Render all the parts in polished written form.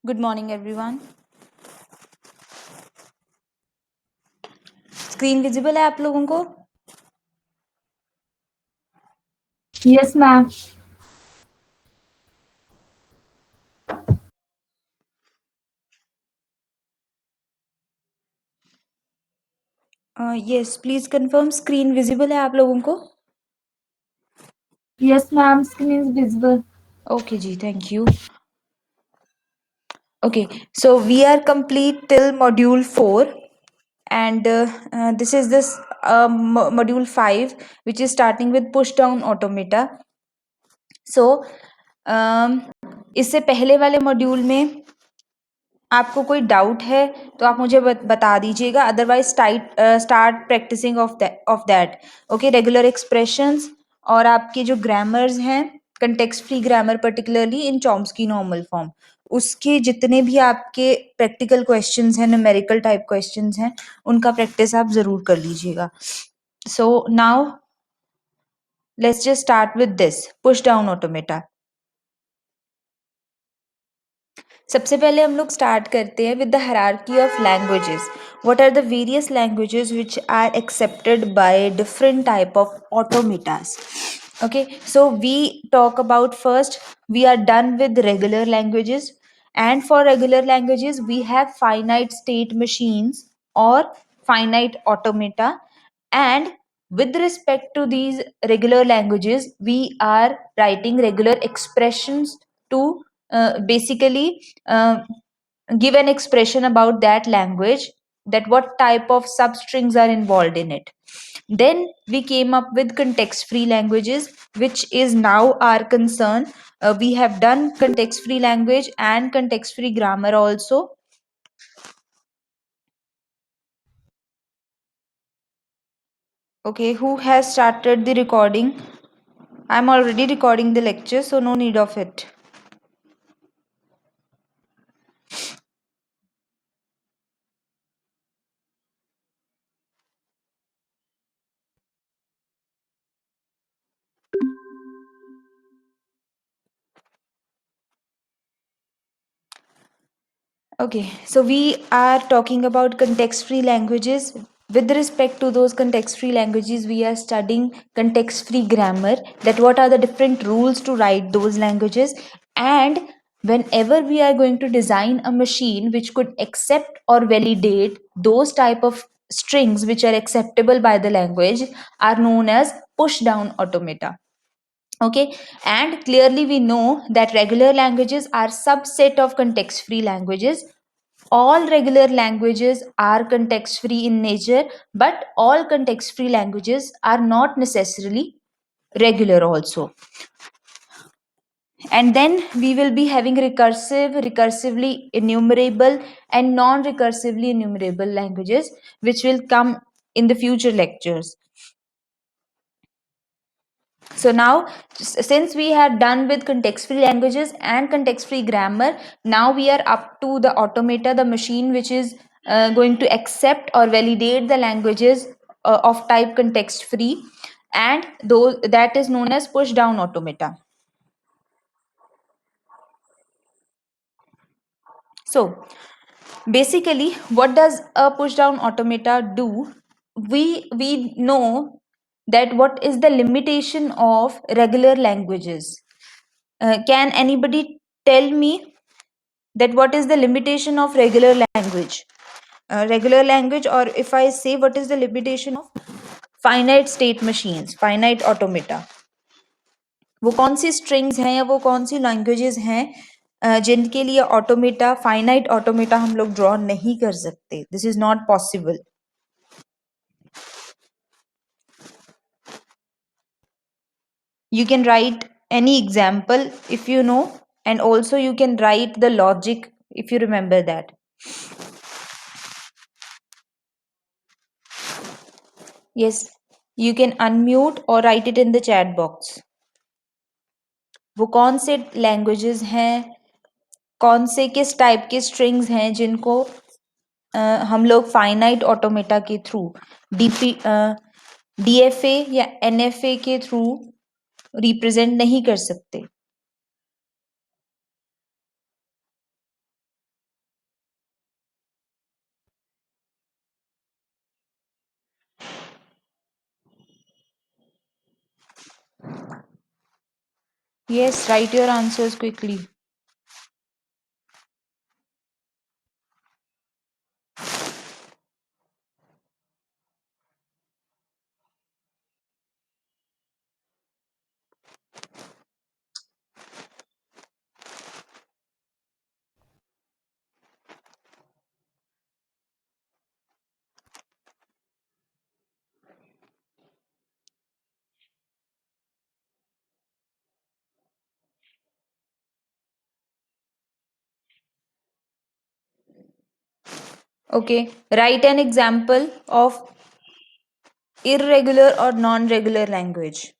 Good morning, everyone. Screen visible है आप लोगों को? Yes, ma'am. Yes, please confirm screen visible है आप लोगों को? Yes, ma'am. Screen is visible. Okay जी, thank you. Okay, so we are complete till module 4, and this is this module 5, which is starting with push down automata. So इससे पहले वाले module में आपको कोई डाउट है तो आप मुझे बता दीजिएगा, otherwise start practicing of that. Okay, regular expressions और आपके जो ग्रामर्स हैं, context free grammar particularly in Chomsky normal form, उसके जितने भी आपके प्रैक्टिकल क्वेश्चंस हैं, न्यूमेरिकल टाइप क्वेश्चंस हैं, उनका प्रैक्टिस आप जरूर कर लीजिएगा. So now let's just start with this push down automata. सबसे पहले हम लोग स्टार्ट करते हैं with the hierarchy of languages. What are the various languages which are accepted by different type of automatas. Okay, so we talk about first, we are done with regular languages, and for regular languages we have finite state machines or finite automata. And with respect to these regular languages, we are writing regular expressions to basically give an expression about that language, that what type of substrings are involved in it. Then we came up with context free languages, which is now our concern. We have done context free language and context free grammar also. Okay, who has started the recording? I'm already recording the lecture, so no need of it. Okay, so we are talking about context free languages. With respect to those context free languages, we are studying context free grammar, that what are the different rules to write those languages. And whenever we are going to design a machine which could accept or validate those type of strings which are acceptable by the language, are known as push down automata. Okay, and clearly we know that regular languages are subset of context free languages. All regular languages are context free in nature, but all context free languages are not necessarily regular also. And then we will be having recursively enumerable, and non recursively enumerable languages, which will come in the future lectures. So now, since we have done with context free languages and context free grammar, now we are up to the automata, the machine which is going to accept or validate the languages of type context free, and those that is known as push down automata. So basically, what does a push down automata do? We know that what is the limitation of regular languages. Can anybody tell me that what is the limitation of regular language? Regular language, or if I say what is the limitation of finite state machines, finite automata, वो कौन सी strings हैं या वो कौन सी languages हैं जिनके लिए automata, finite automata हम लोग ड्रॉ नहीं कर सकते? This is not possible. You can write any example if you know, and also you can write the logic if you remember that. Yes, you can unmute or write it in the chat box. वो कौन से languages हैं, कौन से किस type के strings हैं जिनको हम लोग फाइनाइट ऑटोमेटा के थ्रू डीएफए या एनएफए के थ्रू रिप्रेजेंट नहीं कर सकते? Yes, write your answers quickly. Okay, write an example of irregular or non-regular language.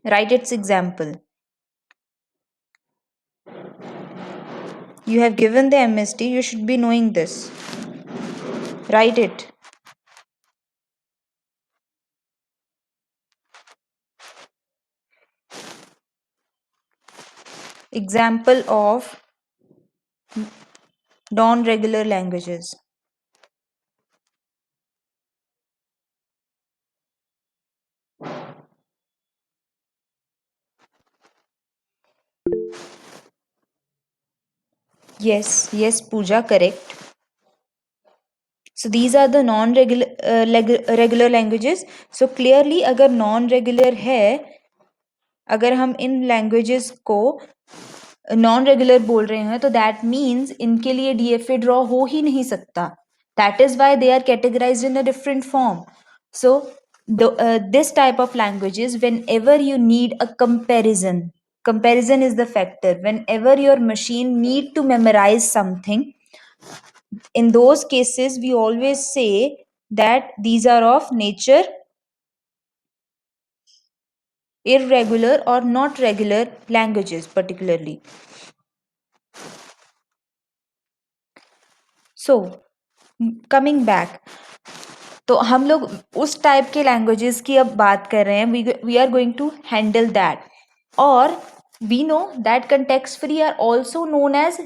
Write its example. You have given the MST, you should be knowing this. Write it. Example of non-regular languages. Yes, yes, Pooja, correct. So these are the non-regular regular languages. So clearly, अगर non-regular है, अगर हम इन languages को non regular बोल रहे हैं तो that means इनके लिए डीएफए ड्रॉ हो ही नहीं सकता. That is why they are categorised in a different form. So this type of languages, whenever you need a comparison is the factor. Whenever your machine need to memorize something, in those cases we always say that these are of nature irregular or not regular languages particularly. So coming back, तो हम लोग उस type के languages की अब बात कर रहे हैं. We are going to handle that. और we know that context free are also known as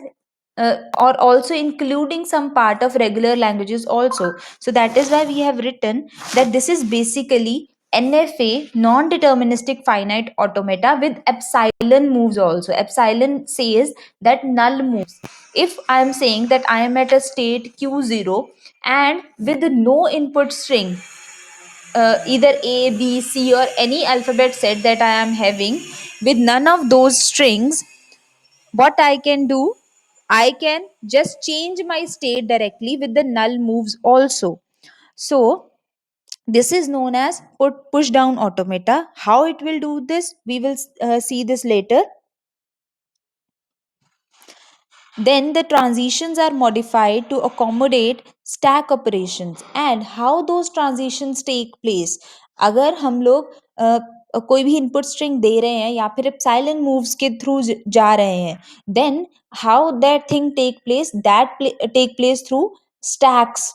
or also including some part of regular languages also. So that is why we have written that this is basically NFA, non-deterministic finite automata, with epsilon moves also. Epsilon says that null moves. If I am saying that I am at a state q0 and with no input string, either A, B, C, or any alphabet set that I am having, with none of those strings, what I can do, I can just change my state directly with the null moves also. So, this is known as push down automata. How it will do this, we will see this later. Then the transitions are modified to accommodate stack operations. And how those transitions take place, अगर हम लोग कोई भी input string दे रहे हैं या फिर silent moves के थ्रू जा रहे हैं, then how that thing take place, that take place through stacks.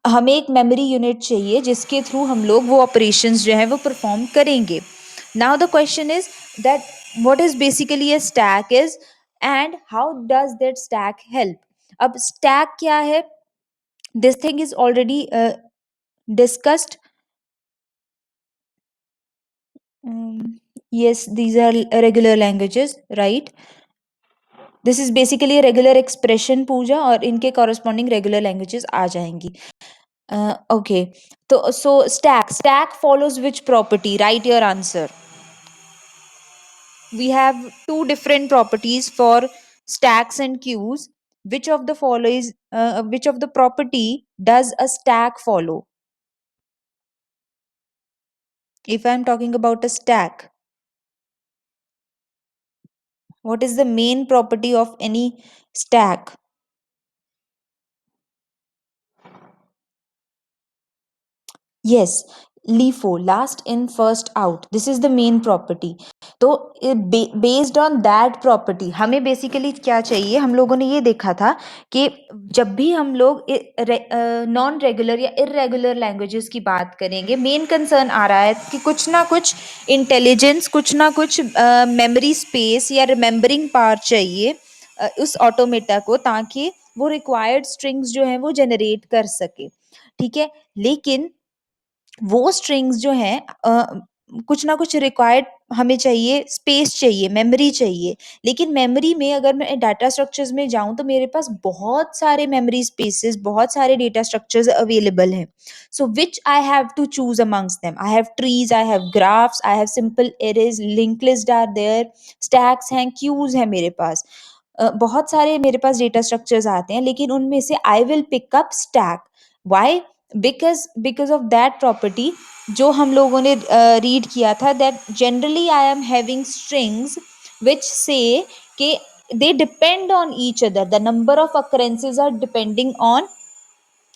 हमें एक मेमोरी यूनिट चाहिए जिसके थ्रू हम लोग वो ऑपरेशंस जो है वो परफॉर्म करेंगे. Now the question is that what is basically a stack is and how does that stack help. अब stack क्या है, this thing is already discussed. Yes, these are regular languages, right? This is basically a regular expression, Pooja, और इनके corresponding regular languages आ जाएंगी. Okay, so stack follows which property? Write your answer. We have two different properties for stacks and queues. Which of the follows, which of the property does a stack follow? If I'm talking about a stack, what is the main property of any stack? Yes, LIFO, last in first out. This is the main property. तो based on that property हमें basically क्या चाहिए, हम लोगों ने ये देखा था कि जब भी हम लोग नॉन रेगुलर या इरेगुलर लैंग्वेजेस की बात करेंगे, मेन कंसर्न आ रहा है कि कुछ ना कुछ इंटेलिजेंस, कुछ ना कुछ मेमोरी स्पेस या रिमेम्बरिंग पावर चाहिए उस ऑटोमेटा को, ताकि वो रिक्वायर्ड स्ट्रिंग्स जो हैं वो जनरेट कर सके. ठीक है, लेकिन वो स्ट्रिंग्स जो हैं कुछ ना कुछ रिक्वायर्ड हमें चाहिए स्पेस, चाहिए मेमोरी चाहिए। लेकिन मेमोरी में अगर मैं डाटा स्ट्रक्चर्स में जाऊं तो मेरे पास बहुत सारे मेमोरी स्पेसेस, बहुत सारे डेटा स्ट्रक्चर्स अवेलेबल हैं। So which I have to choose amongst them? I have trees, I have graphs, I have simple arrays, link list are there, stacks हैं, क्यूज है मेरे पास। बहुत सारे मेरे पास डेटा स्ट्रक्चर्स आते हैं, लेकिन उनमें से I will pick up stack. Why? Because of that property जो हम लोगों ने रीड किया था, that generally I am having strings which से कि they depend on each other. The number of occurrences are depending on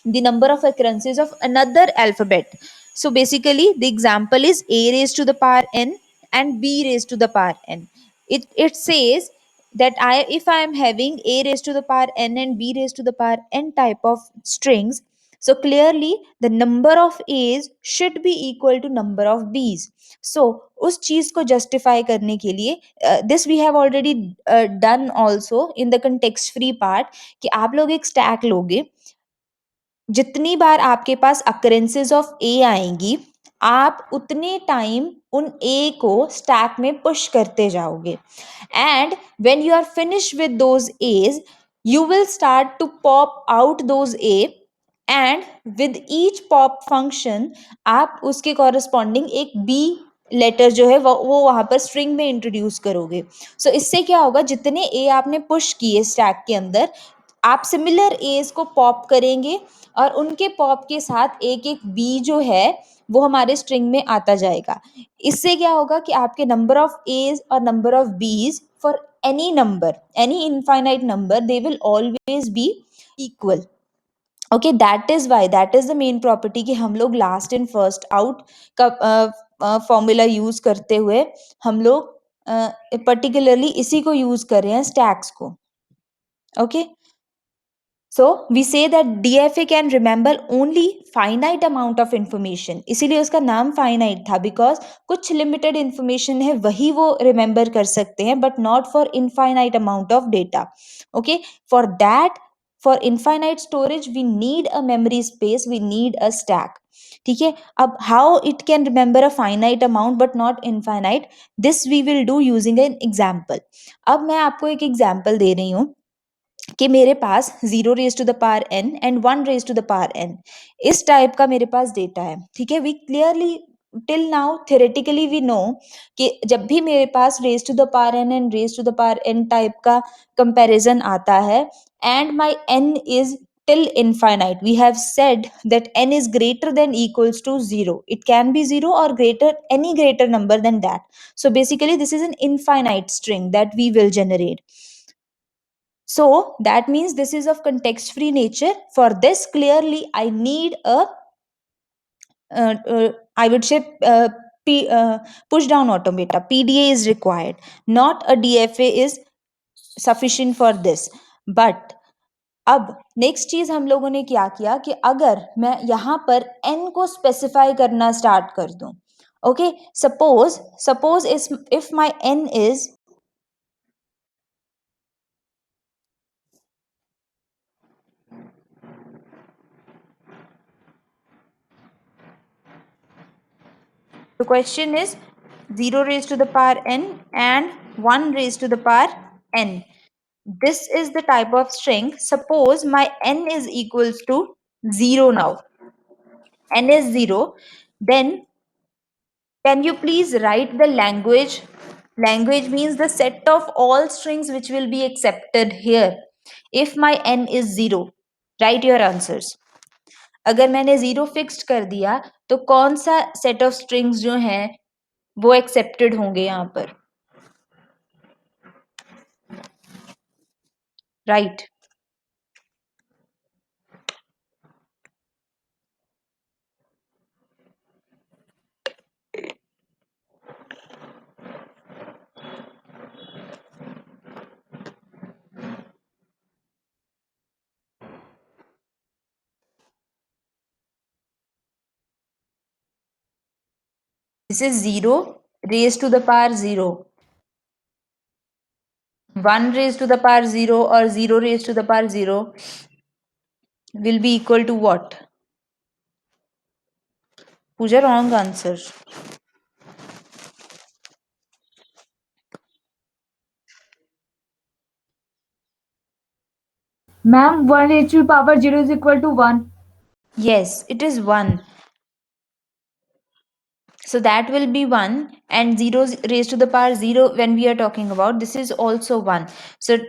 the number of occurrences of another alphabet. So basically the example is a raised to the power n and b raised to the power n. It says that I if I am having a raised to the power n and b raised to the power n type of strings, so clearly the number of a's should be equal to number of b's. So उस चीज को justify करने के लिए this we have already done also in the context free part, कि आप लोग एक स्टैक लोगे, जितनी बार आपके पास अकरेंसेस ऑफ ए आएंगी, आप उतने टाइम उन ए को स्टैक में पुश करते जाओगे। And when you are finish with those a's, you will start to pop out those a, and with each pop function आप उसके कॉरस्पॉन्डिंग एक b लेटर जो है वो वहां पर स्ट्रिंग में इंट्रोड्यूस करोगे। सो इससे क्या होगा, जितने ए आपने पुश किए स्टैक के अंदर, आप सिमिलर एज को पॉप करेंगे, और उनके पॉप के साथ एक एक बी जो है वो हमारे स्ट्रिंग में आता जाएगा। इससे क्या होगा कि आपके नंबर ऑफ एज और number of b's for any number, any infinite number, they will always be equal. Okay, that is why, that is the main property कि हम लोग लास्ट इन फर्स्ट आउट का फॉर्मूला यूज करते हुए हम लोग particularly इसी को यूज कर रहे हैं, स्टैक्स को। Okay, so we say that DFA can remember only finite amount of information, इसीलिए उसका नाम फाइनाइट था, बिकॉज कुछ लिमिटेड इंफॉर्मेशन है वही वो रिमेंबर कर सकते हैं, but not for infinite amount of data. Okay, for that, for infinite storage we need a memory space, we need a stack. ठीक है, अब how it can remember a finite amount but not infinite, this we will do using an example. अब मैं आपको एक example दे रही हूँ कि मेरे पास 0 raise to the power n and 1 raise to the power n, इस टाइप का मेरे पास डेटा है। ठीक है, we clearly till now theoretically we know कि जब भी मेरे पास raise to the power n and raise to the power n type का कंपैरिजन आता है, and my n is till infinite, we have said that n is greater than equals to 0, it can be 0 or greater, any greater number than that. So basically this is an infinite string that we will generate. So that means this is of context free nature. For this, clearly I need a I would say push down automata, PDA is required, not a DFA is sufficient for this. But अब next चीज हम लोगों ने क्या किया कि अगर मैं यहाँ पर n को स्पेसिफाई करना स्टार्ट कर दूं, okay, suppose if my n is, the question is 0 raised to the power n and 1 raised to the power n. This is the type of string. Suppose my n is equals to 0 now. N is 0. Then can you please write the language? Language means the set of all strings which will be accepted here. If my n is 0, write your answers. अगर मैंने 0 fixed कर दिया तो कौन सा set of strings जो हैं वो एक्सेप्टेड होंगे यहाँ पर? Right, this is 0 raise to the power 0, 1 raised to the power 0 or 0 raised to the power 0 will be equal to what? Pooja, wrong answer. Ma'am, 1 raised to the power 0 is equal to 1. Yes, it is 1. So that will be 1, and 0 raised to the power 0 when we are talking about this is also 1. So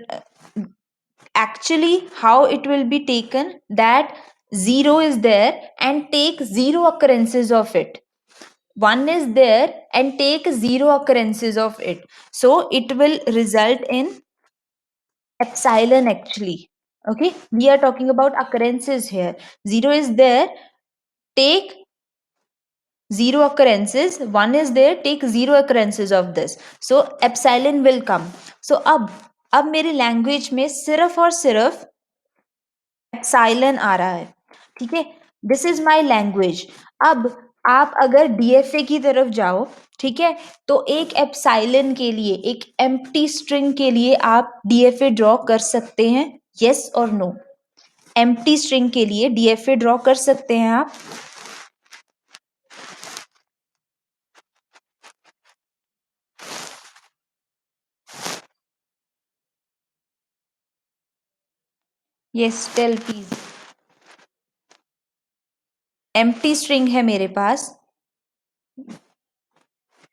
actually how it will be taken, that 0 is there and take 0 occurrences of it. 1 is there and take 0 occurrences of it. So it will result in epsilon actually. Okay, we are talking about occurrences here. 0 is there, take 0 occurrences. 1 is there, take 0 occurrences of this. So epsilon will come. So अब मेरी language में सिर्फ और सिर्फ epsilon आ रहा है, ठीक है। This is my language. अब आप अगर डीएफए की तरफ जाओ, ठीक है, तो एक एप्सिलॉन के लिए, एक एम्प्टी स्ट्रिंग के लिए आप डीएफए ड्रॉ कर सकते हैं, यस और नो? एम्प्टी स्ट्रिंग के लिए डीएफए ड्रॉ कर सकते हैं आप? Yes, tell please. Empty string है मेरे पास,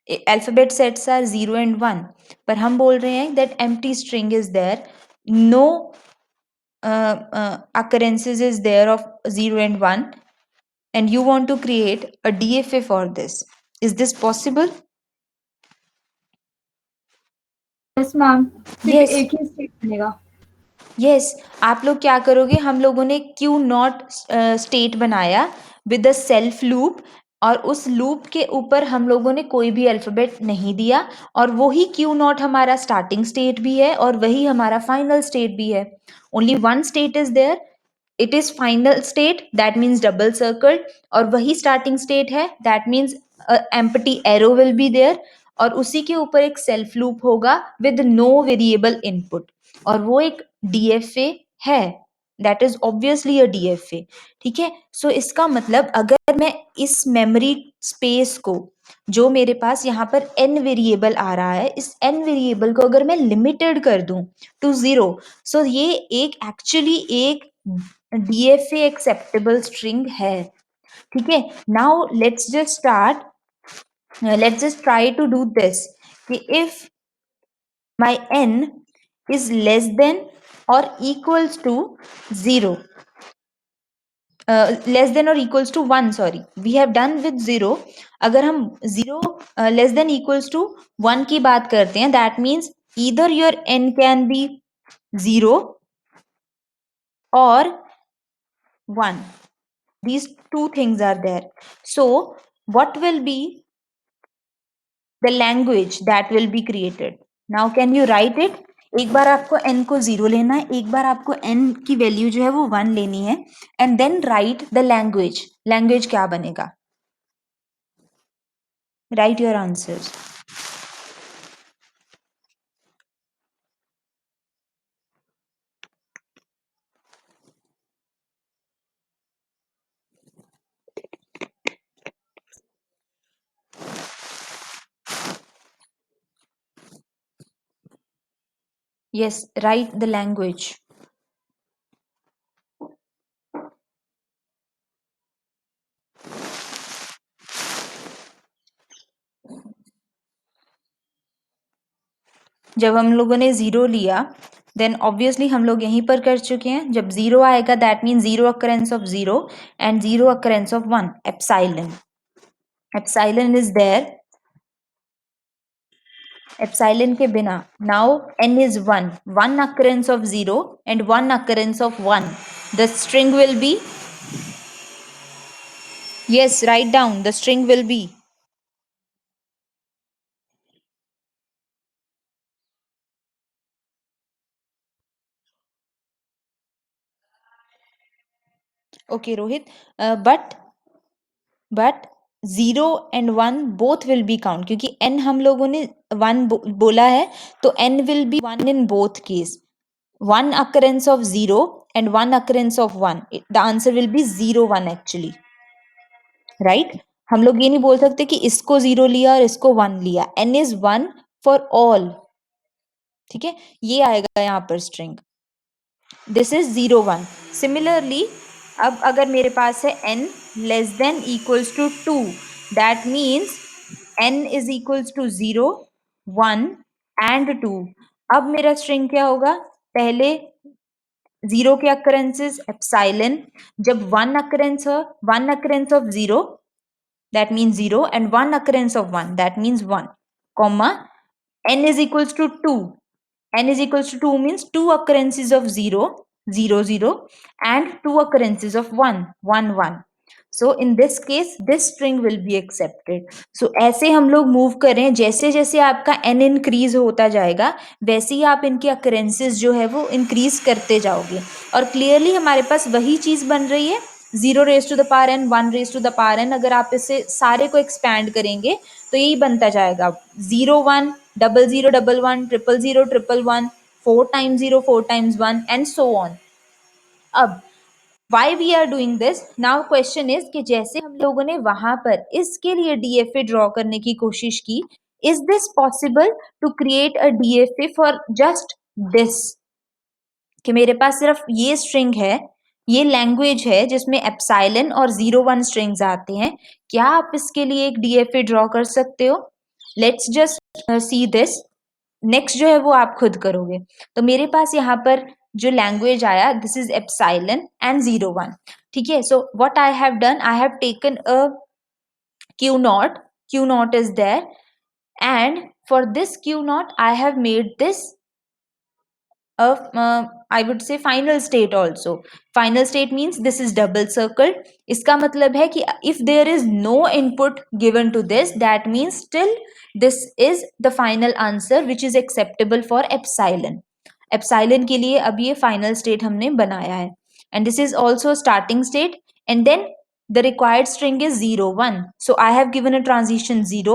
अल्फाबेट सेट्स आर 0 एंड 1, पर हम बोल रहे हैं that empty string is there, no occurrences is there of 0 and 1, and you want to create a DFA for this. Is this possible? Yes, ma'am. सिर्फ Yes. एक ही स्टेट बनेगा. Yes, आप लोग क्या करोगे, हम लोगों ने क्यू नॉट स्टेट बनाया विद द सेल्फ लूप, और उस लूप के ऊपर हम लोगों ने कोई भी अल्फाबेट नहीं दिया, और वही क्यू नॉट हमारा स्टार्टिंग स्टेट भी है और वही हमारा फाइनल स्टेट भी है. Only one state is there, it is final state, that means double circle, और वही स्टार्टिंग स्टेट है, that means empty arrow will be there, और उसी के ऊपर एक सेल्फ लूप होगा विद नो वेरिएबल इनपुट, और वो एक डीएफए है, that is obviously a DFA. ठीक है, सो इसका मतलब अगर मैं इस मेमोरी स्पेस को, जो मेरे पास यहाँ पर n वेरिएबल आ रहा है, इस n वेरिएबल को अगर मैं लिमिटेड कर दूं टू 0, सो ये एक एक्चुअली एक डीएफए एक्सेप्टेबल स्ट्रिंग है. ठीक है, now let's just try to do this. If my n is less than or equals to 0, less than or equals to 1, sorry, we have done with 0. अगर हम 0 less than equals to 1 की बात करते हैं, that means either your n can be 0 or 1. These two things are there. So what will be the language that will be created? Now can you write it? एक बार आपको n को 0 लेना है, एक बार आपको n की वैल्यू जो है वो 1 लेनी है, and then write the language. Language क्या बनेगा? Write your answers. Yes, write the language. जब हम लोगों ने 0 लिया, देन ऑब्वियसली हम लोग यहीं पर कर चुके हैं. जब 0 आएगा, that mean 0 occurrence of 0 and 0 occurrence of 1. Epsilon. Epsilon is there. Epsilon के बिना, now n is 1. 1 occurrence of 0 and 1 occurrence of 1. The string will be, yes, write down, the string will be, okay Rohit, but 0 and 1 both will be count, क्योंकि n हम लोगों ने 1 बोला है, तो n will be 1 in both case. 1 occurrence of 0 and 1 occurrence of 1. The answer will be 0 1 actually. Right हम लोग ये नहीं बोल सकते कि इसको 0 लिया और इसको 1 लिया. n is 1 for all. ठीक है, ये आएगा यहाँ पर स्ट्रिंग. This is 0 1. सिमिलरली अब अगर मेरे पास है n less than equals to 2, that means n is equals to 0 1 and 2. अब मेरा स्ट्रिंग क्या होगा? पहले 0 के अकरेंसेस एप्सिलॉन, जब one occurrence of 0 that means 0 and one occurrence of 1 that means 1, comma n is equals to 2. N is equals to 2 means two occurrences of 0 0 0 and two occurrences of 1 1 1. So in this case this string will be accepted. So ऐसे हम लोग move करें, जैसे जैसे आपका n increase होता जाएगा वैसे ही आप इनके अकरेंसेस जो है वो इंक्रीज करते जाओगे और क्लियरली हमारे पास वही चीज बन रही है 0 raise to the power n 1 raise to the power n. अगर आप इसे सारे को एक्सपैंड करेंगे तो यही बनता जाएगा 0 1 0 0 1 1 0 0 1 1 4 times 0 4 times 1 and so on. अब why we are doing this now question is कि जैसे हम लोगों ने वहां पर इसके लिए DFA ड्रॉ करने की कोशिश की, is this possible to create a DFA for just this, कि मेरे पास सिर्फ ये स्ट्रिंग है, ये लैंग्वेज है जिसमें एप्सिलॉन और 0 1 स्ट्रिंग्स आते हैं, क्या आप इसके लिए एक DFA ड्रॉ कर सकते हो? Let's just see this. Next जो है वो आप खुद करोगे. तो मेरे पास यहाँ पर जो लैंग्वेज आया दिस इज एप्सिलॉन एंड 0 1. ठीक है. So what I have done, I have taken a q naught is there and for this q naught I have made this of I would say final state also. Final state means this is double circled. इसका मतलब है कि if there is no input given to this that means still this is the final answer which is acceptable for epsilon. Epsilon के लिए अब ये final state हमने बनाया है and this is also starting state and then the required string is 0 1. So I have given a transition 0,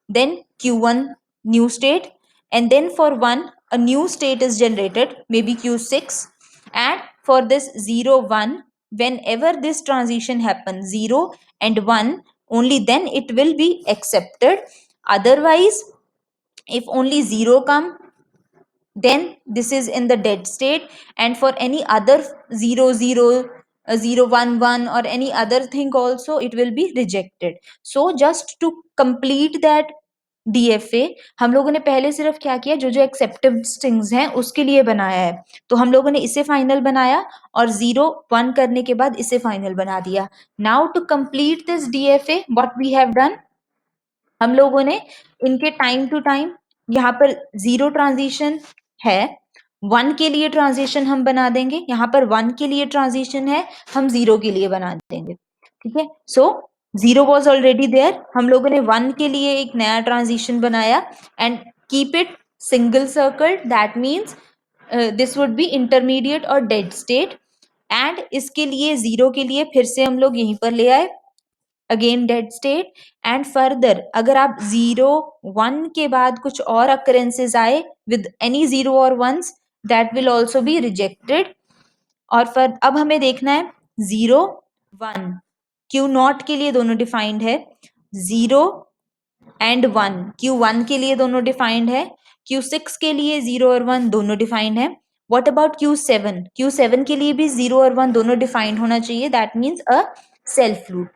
then q1 new state, and then for 1 a new state is generated maybe q6, and for this 0 1 whenever this transition happens 0 and 1 only then it will be accepted. Otherwise if only 0 come then this is in the dead state, and for any other 0 0 0 1 1 or any other thing also it will be rejected. So just to complete that DFA हम लोगों ने पहले सिर्फ क्या किया, जो जो accepted strings हैं उसके लिए बनाया है, तो हम लोगों ने इसे फाइनल बनाया और 0 1 करने के बाद इसे फाइनल बना दिया. Now to complete this DFA what we have done, हम लोगों ने इनके टाइम टू टाइम यहाँ पर 0 ट्रांजिशन है, 1 के लिए ट्रांजिशन हम बना देंगे, यहाँ पर 1 के लिए ट्रांजिशन है हम 0 के लिए बना देंगे. ठीक है. सो 0 वॉज ऑलरेडी देयर, हम लोगों ने 1 के लिए एक नया ट्रांजिशन बनाया and keep it single circle, that means this would be intermediate और डेड स्टेट. एंड इसके लिए 0 के लिए फिर से हम लोग यहीं पर ले आए again dead state. And further अगर आप 0 1 के बाद कुछ और अकरेंसेस आए विद एनी 0 और 1s that will also be rejected. और फिर अब हमें देखना है 0 1 क्यू नॉट के लिए दोनों डिफाइंड है, 0 एंड 1 q1 के लिए दोनों डिफाइंड है, q6 के लिए 0 और 1 दोनों डिफाइंड है. व्हाट अबाउट q7, q7 के लिए भी 0 और 1 दोनों डिफाइंड होना चाहिए, that means a self loop,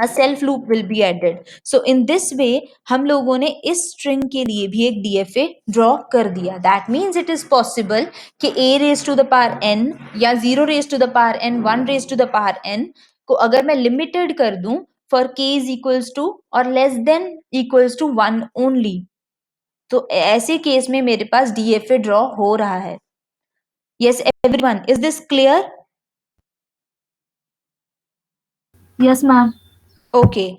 a self loop will be added. So in this way हम लोगों ने इस string के लिए भी एक DFA draw कर दिया. That means it is possible कि a raised to the power n या 0 raised to the power n 1 raised to the power n को अगर मैं limited कर दूं for k is equals to or less than equals to 1 only, तो ऐसे case में मेरे पास DFA draw हो रहा है. Yes everyone, is this clear? Yes, ma'am. Okay,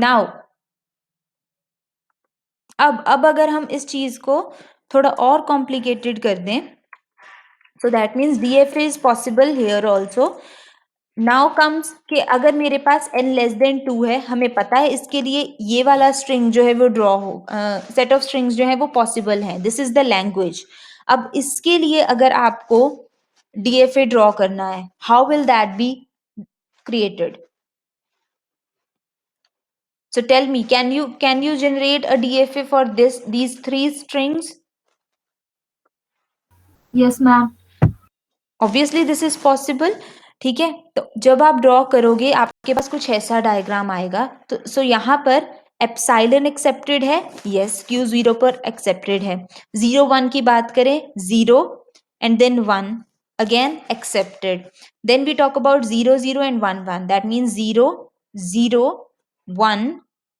now अब अगर हम इस चीज को थोड़ा और कॉम्प्लिकेटेड कर दें, so that means DFA is possible here also. Now comes कि अगर मेरे पास n लेस देन 2 है, हमें पता है इसके लिए ये वाला स्ट्रिंग जो है वो ड्रॉ हो, सेट ऑफ स्ट्रिंग्स जो है वो पॉसिबल है, दिस इज द लैंग्वेज. अब इसके लिए अगर आपको DFA ड्रॉ करना है, how will that be created? So tell me, can you generate a DFA for these three strings? Yes, ma'am. Obviously this is possible. ठीक है, तो जब आप ड्रॉ करोगे आपके पास कुछ ऐसा डायग्राम आएगा। तो सो यहाँ पर एप्साइलन एक्सेप्टेड है, यस, क्यू जीरो पर एक्सेप्टेड है। 0 1 की बात करें, 0 and then 1 again accepted. Then we talk about 0 0 and 1 1, that means 0 0 1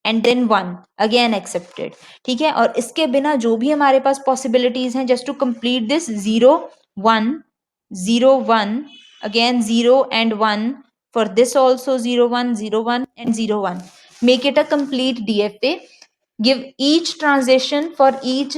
and then 1 again accepted. ठीक है, और इसके बिना जो भी हमारे पास पॉसिबिलिटीज हैं, just to complete this, 0 1 0 1 again 0 and 1, for this also 0 1 0 1 and 0 1, make it a complete DFA. Give each transition for each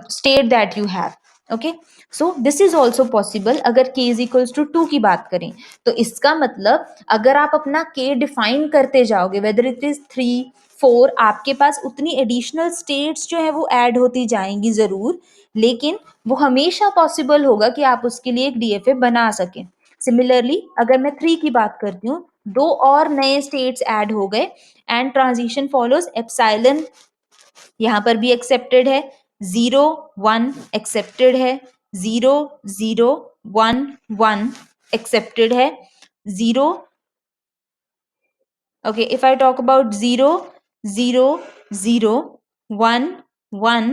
state that you have. Okay, so this is also possible. अगर k is equals to 2 की बात करें तो इसका मतलब अगर आप अपना k डिफाइन करते जाओगे, whether it is 3 4, आपके पास उतनी एडिशनल स्टेट्स जो है वो ऐड होती जाएंगी जरूर, लेकिन वो हमेशा पॉसिबल होगा कि आप उसके लिए एक डीएफए बना सकें। सिमिलरली अगर मैं 3 की बात करती हूँ, 2 और नए स्टेट्स ऐड हो गए एंड ट्रांजिशन फॉलोज एप्सिलॉन, यहाँ पर भी एक्सेप्टेड है। 0 1 एक्सेप्टेड है, 0 0 1 1 एक्सेप्टेड है, 0, okay, if I talk about 0 0 0 1 1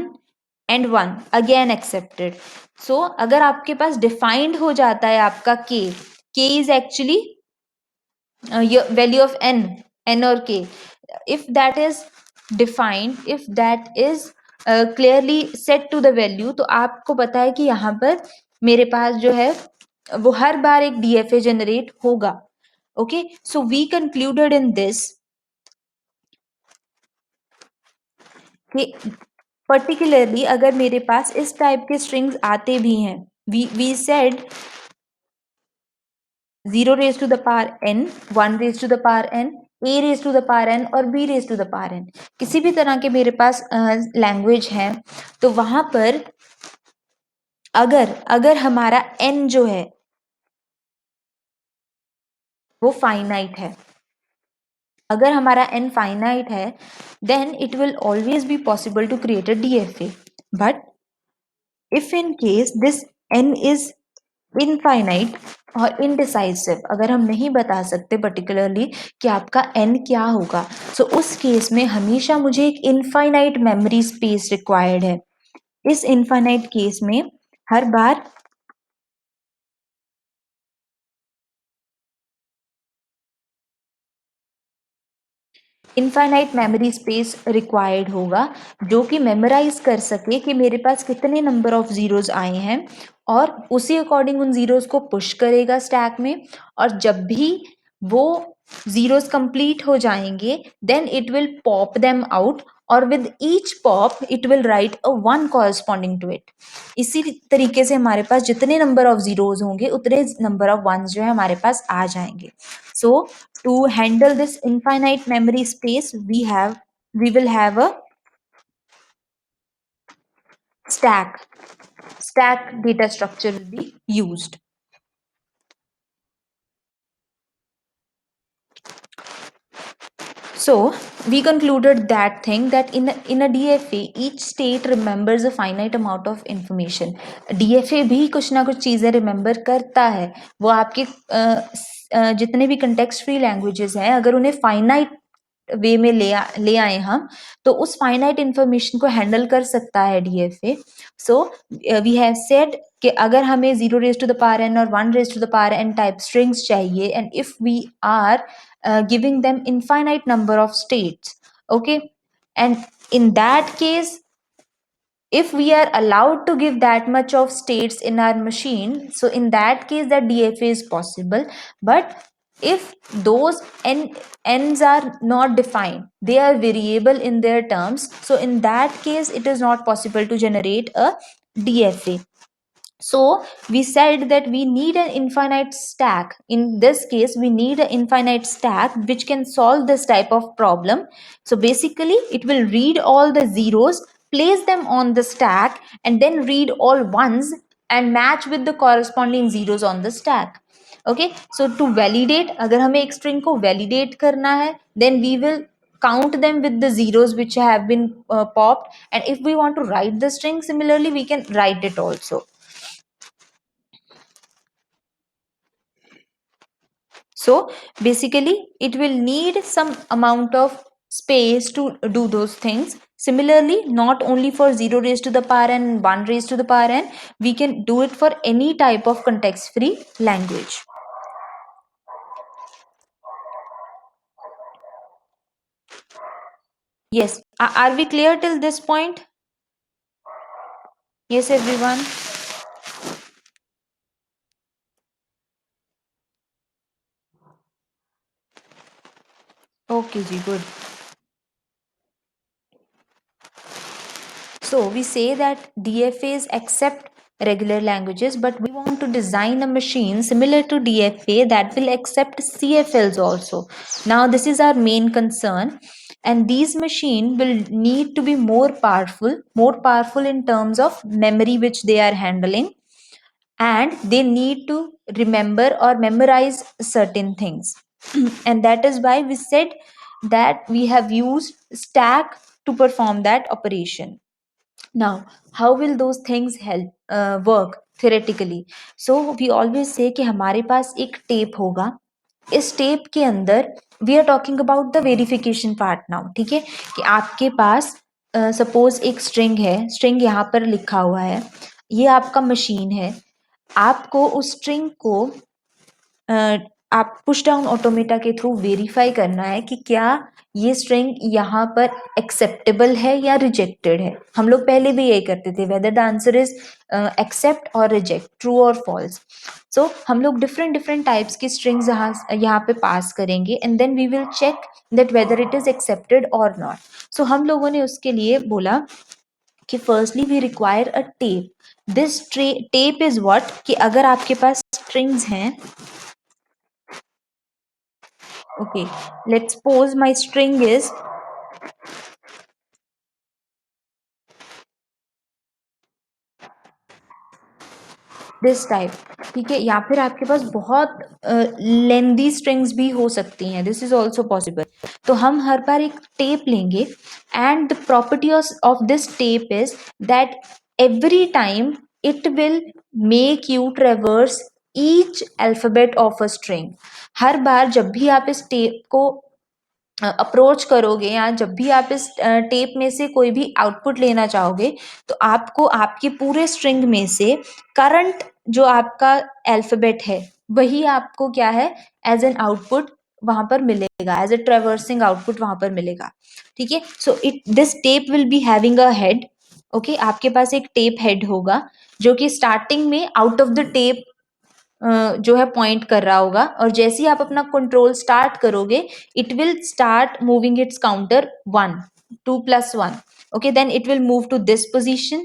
and 1 again accepted. So अगर आपके पास defined हो जाता है आपका k is actually value of n और k, if that is defined, if that is clearly set to the value, तो आपको पता है कि यहाँ पर मेरे पास जो है वो हर बार एक DFA generate होगा. Okay, so we concluded in this कि पर्टिकुलरली अगर मेरे पास इस टाइप के स्ट्रिंग्स आते भी हैं, we said 0 raised to the power n, 1 raised to the power n, a raised to the power n और b raised to the power n, किसी भी तरह के मेरे पास लैंग्वेज है, तो वहां पर अगर हमारा n जो है वो फाइनाइट है, अगर हमारा n फाइनाइट है, then it will always be possible to create a DFA. But if in case this n is infinite और इनडिसाइसिव, अगर हम नहीं बता सकते पर्टिकुलरली कि आपका n क्या होगा, सो उस केस में हमेशा मुझे एक इनफाइनाइट मेमोरी स्पेस रिक्वायर्ड है। इस इनफाइनाइट केस में हर बार इनफाइनाइट मेमोरी स्पेस रिक्वायर्ड होगा जो कि मेमोराइज कर सके कि मेरे पास कितने नंबर ऑफ जीरोज आए हैं, और उसी अकॉर्डिंग उन जीरोज को पुश करेगा स्टैक में, और जब भी वो जीरोज कंप्लीट हो जाएंगे then it will pop them out, और with each pop it will write a 1 corresponding to it. इसी तरीके से हमारे पास जितने नंबर ऑफ जीरोज होंगे उतने नंबर ऑफ वंस जो है हमारे पास आ जाएंगे। सो to handle this infinite memory space, we will have a stack data structure will be used. So we concluded that thing that in a DFA each state remembers a finite amount of information. DFA भी कुछ ना कुछ चीजें remember करता है, वो आपके जितने भी कंटेक्स्ट फ्री लैंग्वेजेस हैं अगर उन्हें फाइनाइट वे में ले आए हम, तो उस फाइनाइट इंफॉर्मेशन को हैंडल कर सकता है DFA. So we have said कि अगर हमें 0 raise to the power n और 1 raise to the power n type strings चाहिए, and if we are giving them infinite number of states, okay, and in that case if we are allowed to give that much of states in our machine, so in that case that DFA is possible. But if those n's are not defined, they are variable in their terms, so in that case it is not possible to generate a DFA. So we said that we need an infinite stack. In this case we need an infinite stack which can solve this type of problem. So basically it will read all the zeros, place them on the stack, and then read all ones and match with the corresponding zeros on the stack. Okay, so to validate, अगर हमें एक string को validate करना है, then we will count them with the zeros which have been popped, and if we want to write the string similarly we can write it also. So basically it will need some amount of space to do those things. Similarly, not only for 0 raised to the power n and 1 raised to the power n, we can do it for any type of context free language. Yes, are we clear till this point? Yes, everyone. Okay, ji, good. So we say that DFAs accept regular languages, but we want to design a machine similar to DFA that will accept CFLs also. Now this is our main concern, and these machine will need to be more powerful in terms of memory which they are handling, and they need to remember or memorize certain things. And that is why we said that we have used stack to perform that operation. Now how will those things help work theoretically? So we always say कि हमारे पास एक tape होगा, इस tape के अंदर we are talking about the verification part now, ठीक है, कि आपके पास सपोज एक स्ट्रिंग है, स्ट्रिंग यहाँ पर लिखा हुआ है, ये आपका मशीन है, आपको उस स्ट्रिंग को आप पुश डाउन ऑटोमेटा के थ्रू वेरीफाई करना है कि क्या ये स्ट्रिंग यहाँ पर एक्सेप्टेबल है या रिजेक्टेड है. हम लोग पहले भी यही करते थे, whether the answer is accept और रिजेक्ट, ट्रू और फॉल्स. सो हम लोग डिफरेंट डिफरेंट टाइप्स की स्ट्रिंग्स यहाँ पे पास करेंगे and then we will check that whether it is accepted और नॉट. सो हम लोगों ने उसके लिए बोला कि firstly we require a tape. This tape is what, कि अगर आपके पास स्ट्रिंग्स हैं, okay, let's suppose my string is this type, ठीक है, या फिर आपके पास बहुत लेंदी स्ट्रिंग्स भी हो सकती हैं, दिस इज ऑल्सो पॉसिबल. तो हम हर बार एक टेप लेंगे and the property of this tape is that every time it will make you traverse each alphabet of a string. हर बार जब भी आप इस टेप को अप्रोच करोगे या जब भी आप इस टेप में से कोई भी आउटपुट लेना चाहोगे, तो आपको आपके पूरे स्ट्रिंग में से करंट जो आपका अल्फाबेट है वही आपको क्या है एज एन आउटपुट वहां पर मिलेगा, एज ए ट्रेवर्सिंग आउटपुट वहां पर मिलेगा, ठीक है. So it this tape will be having a head. Okay, आपके पास एक टेप हेड होगा जो कि स्टार्टिंग में आउट ऑफ द टेप जो है पॉइंट कर रहा होगा, और जैसे ही आप अपना कंट्रोल स्टार्ट करोगे it will start moving it's counter 1, 2 plus 1. Okay, then it will move to this position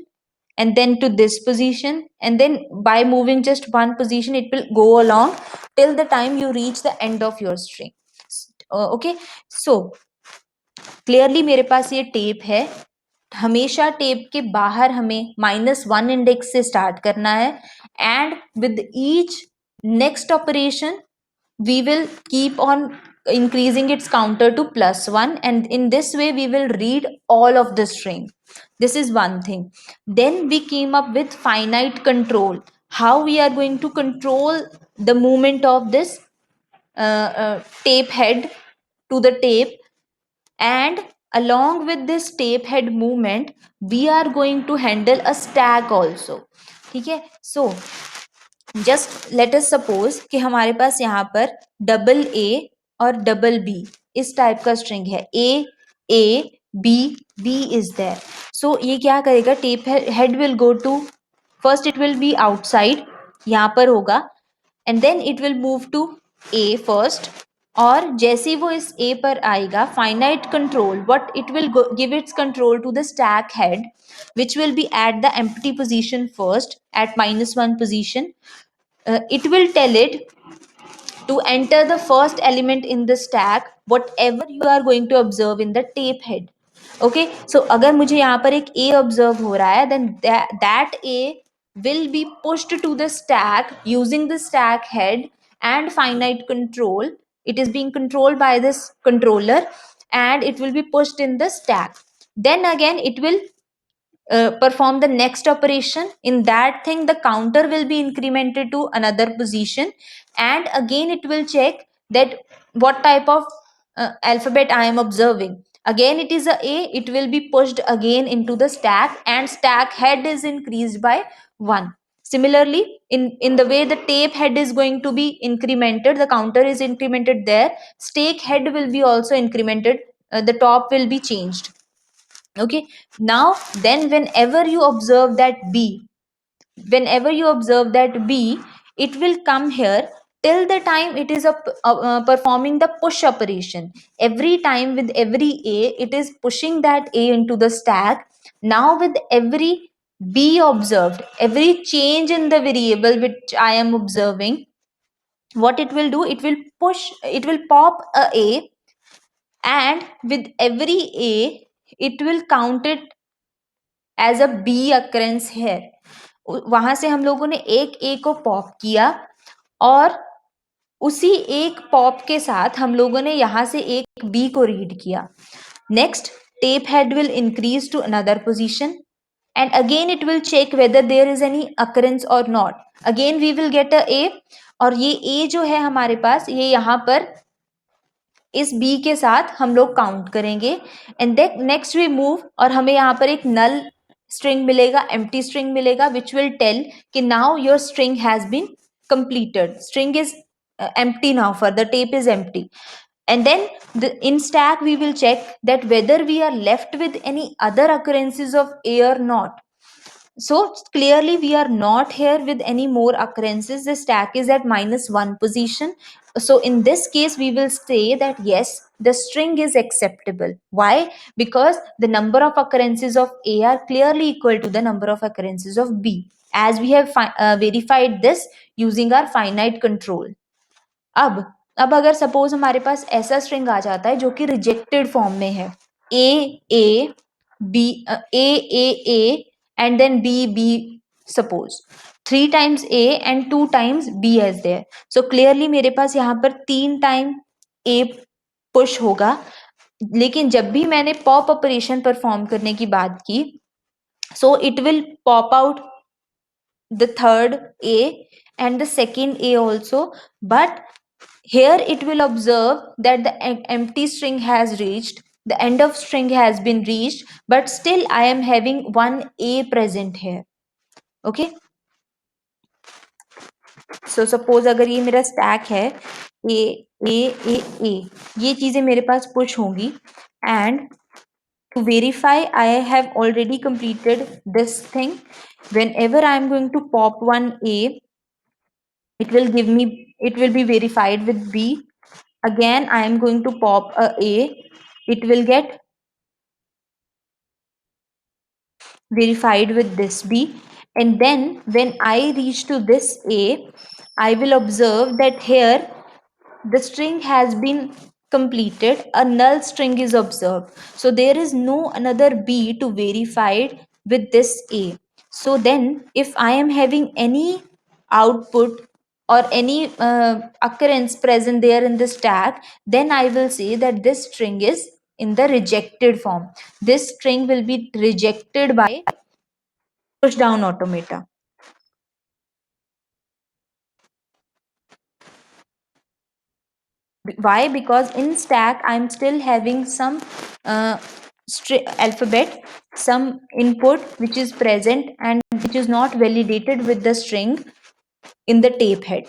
and then to this position, and then by moving just one position it will go along till the time you reach the end of your string. Okay, so clearly मेरे पास ये tape है, हमेशा tape के बाहर हमें -1 index से start करना है, and with each next operation we will keep on increasing its counter to +1, and in this way we will read all of the string. This is one thing. Then we came up with finite control, how we are going to control the movement of this tape head to the tape, and along with this tape head movement we are going to handle a stack also, ठीक है. So just let us suppose कि हमारे पास यहाँ पर double A और double B इस type का स्ट्रिंग है, A B, B is there. So ये क्या करेगा, tape head will go to, first it will be outside, यहाँ पर होगा, and then it will move to A first, और जैसे ही वो इस ए पर आएगा finite control what it will give its control to the stack head which will be at the empty position first at -1 position. It will tell it to enter the first element in the stack whatever you are going to observe in the tape head. Okay, so अगर मुझे यहाँ पर एक A observe हो रहा है, then that A will be pushed to the stack using the stack head and finite control. It is being controlled by this controller and it will be pushed in the stack. Then again it will perform the next operation. In that thing the counter will be incremented to another position, and again it will check that what type of alphabet I am observing. Again it is a, it will be pushed again into the stack, and stack head is increased by 1. Similarly, in the way the tape head is going to be incremented, the counter is incremented there, stake head will be also incremented, the top will be changed. Okay, now then whenever you observe that b, whenever you observe that b, it will come here till the time it is performing the push operation. Every time with every a, it is pushing that a into the stack. Now with every b observed, every change in the variable which I am observing, what it will do, it will push, it will pop a, and with every a, it will count it as a B occurrence है। वहां से हम लोगों ने एक ए को pop किया, और उसी एक पॉप के साथ हम लोगों ने यहां से एक बी को रीड किया। Next tape head will increase to another position, and again it will check whether there is any occurrence or not. Again we will get a a, और ये a जो है हमारे पास, ये यहाँ पर इस बी के साथ हम लोग काउंट करेंगे। And then next we move, और हमें यहाँ पर एक नल स्ट्रिंग मिलेगा, एम्प्टी स्ट्रिंग मिलेगा, विच विल टेल कि now your string has been completed, string is empty now, for the tape is empty. And then in stack we will check that whether we are left with any other occurrences of a or not. So clearly we are not here with any more occurrences. The stack is at -1 position. So in this case, we will say that yes, the string is acceptable. Why? Because the number of occurrences of A are clearly equal to the number of occurrences of B, as we have verified this using our finite control. अब अब अगर suppose हमारे पास ऐसा string आ जाता है जो कि rejected form में है, A B, A and then b, suppose 3 times a and 2 times b is there. So clearly मेरे पास यहाँ पर 3 टाइम a पुश होगा, लेकिन जब भी मैंने पॉप ऑपरेशन परफॉर्म करने की बात की, so it will pop out the third a and the second a also, but here it will observe that the empty string has reached, the end of string has been reached, but still I am having one a present here. Okay, so suppose अगर ये मेरा stack है a a, ये चीजें मेरे पास push होंगी, and to verify I have already completed this thing. Whenever I am going to pop one a, it will give me, it will be verified with b. Again I am going to pop a, it will get verified with this b, and then when I reach to this a, I will observe that here the string has been completed, a null string is observed, so there is no another b to verify it with this a. So then if I am having any output or any occurrence present there in the stack, then I will say that this string is in the rejected form. This string will be rejected by push down automata. Why? Because in stack I'm still having some alphabet, some input which is present and which is not validated with the string in the tape head.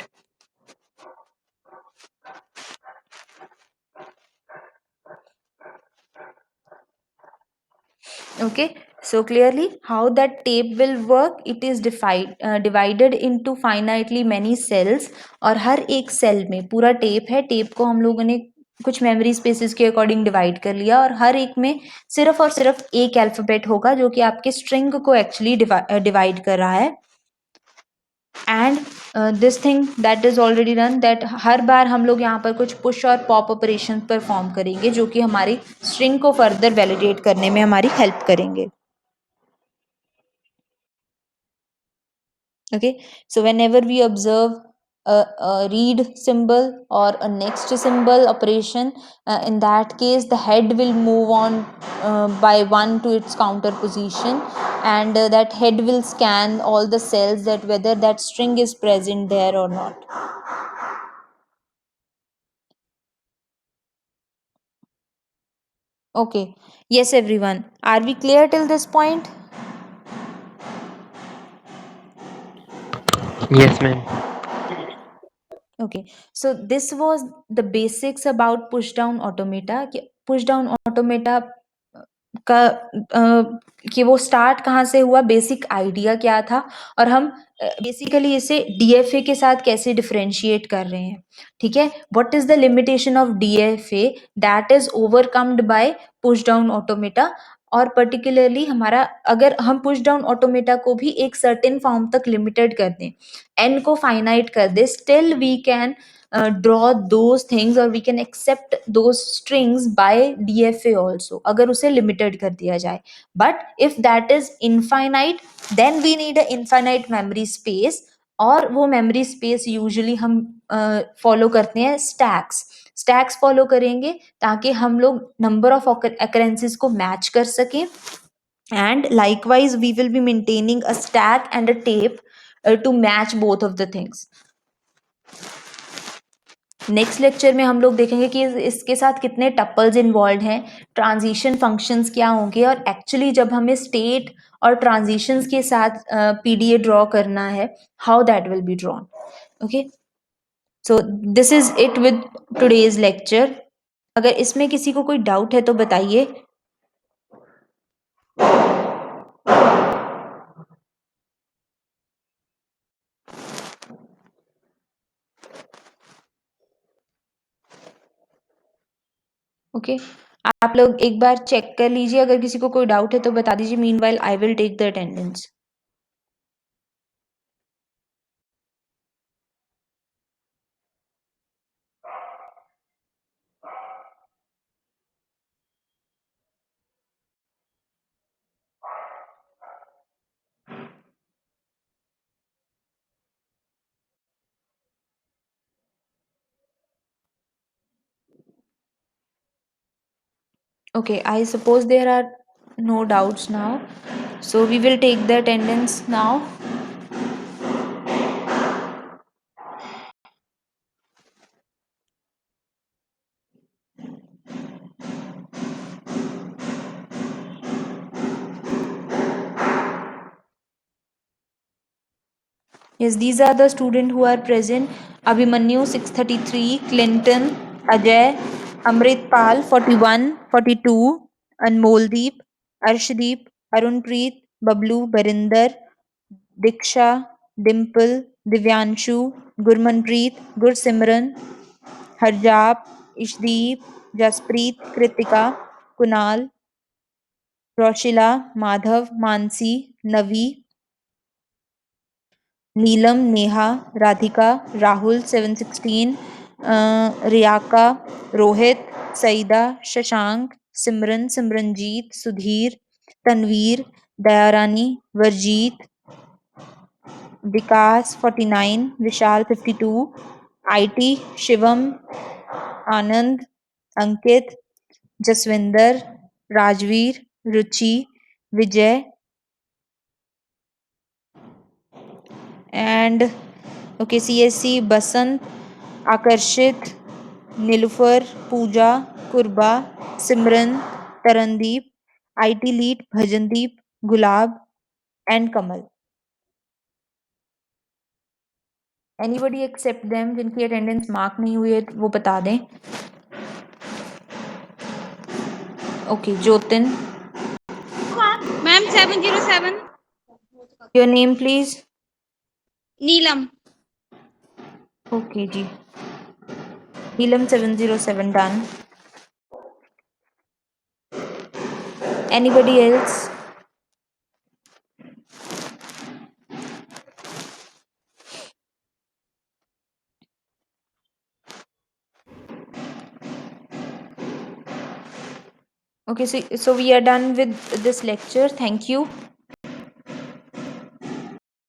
Okay, so clearly how that tape will work, it is divided into finitely many cells, और हर एक cell में पूरा tape है, tape को हम लोगों ने कुछ मेमोरी स्पेसेस के अकॉर्डिंग डिवाइड कर लिया, और हर एक में सिर्फ और सिर्फ एक अल्फाबेट होगा जो कि आपके स्ट्रिंग को एक्चुअली डिवाइड कर रहा है। And this thing that is already run, that हर बार हम लोग यहाँ पर कुछ पुश और पॉप ऑपरेशन परफॉर्म करेंगे जो कि हमारी स्ट्रिंग को फर्दर वैलिडेट करने में हमारी हेल्प करेंगे। Okay, so whenever we observe a read symbol or a next symbol operation, in that case the head will move on by 1 to its counter position, and that head will scan all the cells that whether that string is present there or not. Okay. Yes, everyone. Are we clear till this point? Yes, ma'am. Okay. So this was the basics about push down automata. Push down automata का कि वो start कहाँ से हुआ, basic idea क्या था, और हम बेसिकली इसे डीएफए के साथ कैसे डिफरेंशिएट कर रहे हैं. ठीक है. What is the limitation of DFA that is overcomed by push down automata. और पर्टिकुलरली हमारा, अगर हम पुश डाउन ऑटोमेटा को भी एक सर्टेन फॉर्म तक लिमिटेड कर दें, एन को फाइनाइट कर दे, still we can draw those things or we can accept those strings by DFA also, अगर उसे limited कर दिया जाए. But if that is infinite, then we need a infinite memory space. और वो memory space usually हम follow करते हैं stacks follow करेंगे ताकि हम लोग number of occurrences को match कर सकें. And likewise we will be maintaining a stack and a tape to match both of the things. Next lecture में हम लोग देखेंगे कि इसके साथ कितने टपल्स इन्वॉल्व हैं, ट्रांजिशन फंक्शंस क्या होंगे, और एक्चुअली जब हमें स्टेट और ट्रांजिशंस के साथ पीडीए ड्रॉ करना है, how that will be drawn. Okay. So this is it with today's lecture. अगर इसमें किसी को कोई डाउट है तो बताइए. ओके. आप लोग एक बार चेक कर लीजिए, अगर किसी को कोई डाउट है तो बता दीजिए. Meanwhile I will take the attendance. Okay, I suppose there are no doubts now. So we will take the attendance now. Yes, these are the students who are present. Abhimanyu 633, Clinton, Ajay, Amritpal 41, 42, Anmoldeep, Arshdeep, Arunpreet, Bablu, Barinder, Diksha, Dimple, Divyanshu, Gurmanpreet, Gursimran, Harjap, Ishdeep, Jaspreet, Kritika, Kunal, Roshila, Madhav, Mansi, Navi, Neelam, Neha, Radhika, Rahul 716, Riyaka, Rohit, Sayeeda, Shashank, Simran, Simranjeet, Sudhir, Tanveer, Dayarani, Varjeet, Vikas 49, Vishal 52, IT, Shivam, Anand, Ankit, Jaswinder, Rajveer, Ruchi, Vijay, and okay, CSC, Basant, Aakarshit, Nilufar, Pooja, Kurba, Simran, Tarandeep, IT lead, Bhajandeep, Gulab, and Kamal. Anybody except them जिनकी attendance mark नहीं हुई है वो बता दें. Okay, Jyotin. Ma'am 707. Your name please. Neelam. Okay ji, Neelam 707 done. Anybody else? Okay, so we are done with this lecture. Thank you.